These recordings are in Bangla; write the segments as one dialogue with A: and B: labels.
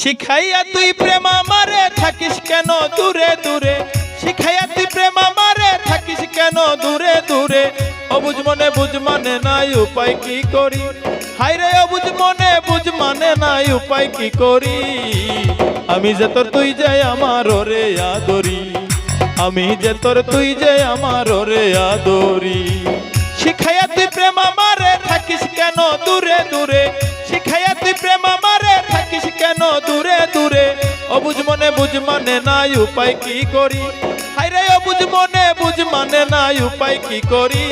A: শিখাইয়া তুই প্রেম আমারে থাকিস কেন দূরে দূরে, শিখাইয়া তুই প্রেম আমারে থাকিস কেন দূরে দূরে। অবুঝ মনে বুঝ মানে নাই উপায় কি করি, হায়রে অবুঝ মনে বুঝ মানে নাই উপায় কি করি। আমি যে তোর তুই যে আমার ওরে আদরি, আমি যে তোর তুই যে আমার ওরে আদরি। শিখাইয়া তুই প্রেম আমারে থাকিস কেন দূরে দূরে, শিখাইয়া তুই প্রেম আমারে থাকিস কেন দূরে দূরে। অবুঝ মনে বুঝ মানে নাই উপায় কি করি, হায়রে অবুঝ মনে বুঝ মানে নাই উপায় কি করি।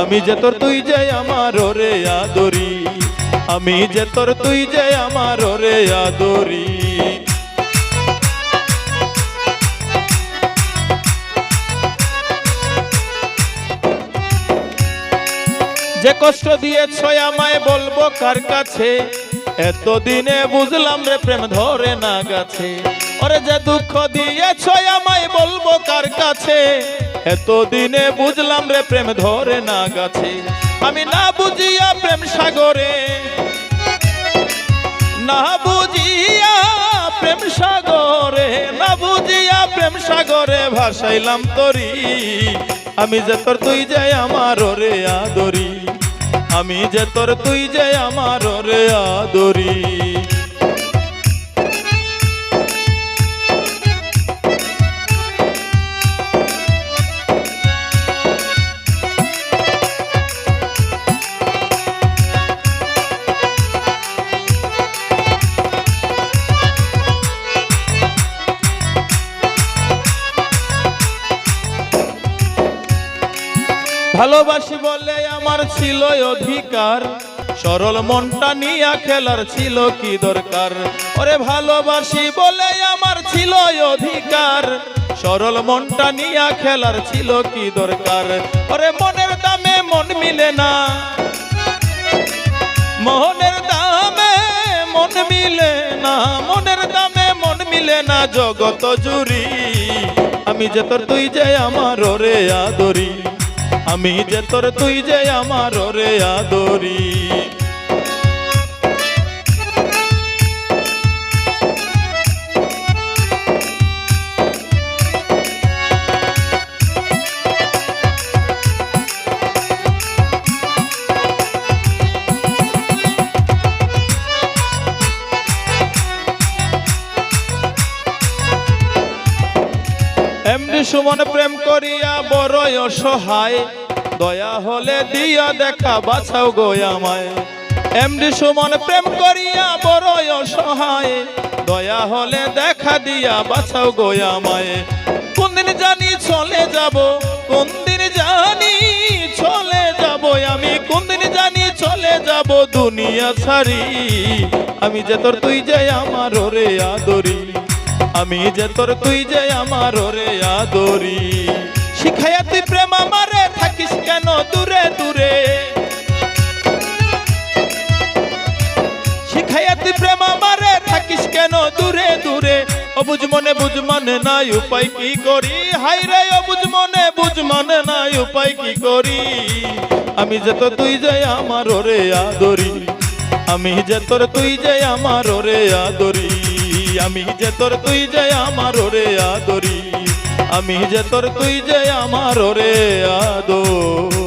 A: আমি যে তোর তুই যে আমার ওরে আদরি, আমি যে তোর তুই যে আমার ওরে আদরি। যে কষ্ট দিয়েছ আমায় বলবো কার কাছে, এতদিনে বুঝলাম রে প্রেম ধরে না গাছে। ওরে যে দুঃখ দিয়েছ আমায় বলবো কার কাছে, এতদিনে বুঝলাম রে প্রেম ধরে না গাছে। আমি না বুঝিয়া প্রেম সাগরে, না বুঝিয়া প্রেম সাগরে, না বুঝিয়া প্রেম সাগরে ভাসাইলাম তরি। আমি যে তোর তুই যে আমার ওরে আদরি, আমি যে তোর তুই যে আমার ওরে আদরি। ভালোবাসি বলে আমার ছিল অধিকার, সরল মনটা নিয়া খেলার ছিল কি দরকার। ওরে ভালোবাসি বলে আমার ছিল অধিকার, সরল মনটা নিয়া খেলার ছিল কি দরকার। ওরে মনের দামে মন মিলে না, মনের দামে মন মিলে না, মনের দামে মন মিলে না জগত জুড়ি। আমি যে তোর তুই যে আমার ওরে আদরি, আমি যে তোর তুই যে আমার ওরে আদরি। এমডি সুমন প্রেম করিয়া বড়ই অসহায়, দয়া হলে দিয়া দেখা বাঁচাও গো আমায়। এমডি সুমন প্রেম করিয়া বড়ই অসহায়, দয়া হলে দেখা দিয়া বাঁচাও গো আমায়। কোন দিন জানি চলে যাব, কোন দিন জানি চলে যাব, আমি কোন দিন জানি চলে যাব দুনিয়া ছাড়ি। আমি যে তোর তুই যে আমার ওরে আদরি, আমি যে তোর তুই যে আমার ওরে আদরি। শিখাইয়া তুই প্রেম আমারে থাকিস কেন দূরে দূরে, শিখাইয়া তুই প্রেম আমারে থাকিস কেন দূরে দূরে। অবুঝ মনে বুঝ মানে নাই উপায় কি করি, হায়রে অবুঝ মনে বুঝ মানে নাই উপায় কি করি। আমি যে তোর তুই যে আমার ওরে আদরি, আমি যে তোর তুই যে আমার ওরে আদরি। আমি যে তোর তুই যে আমার ওরে আদরি, আমি যে তোর তুই যে আমার ওরে আদরি।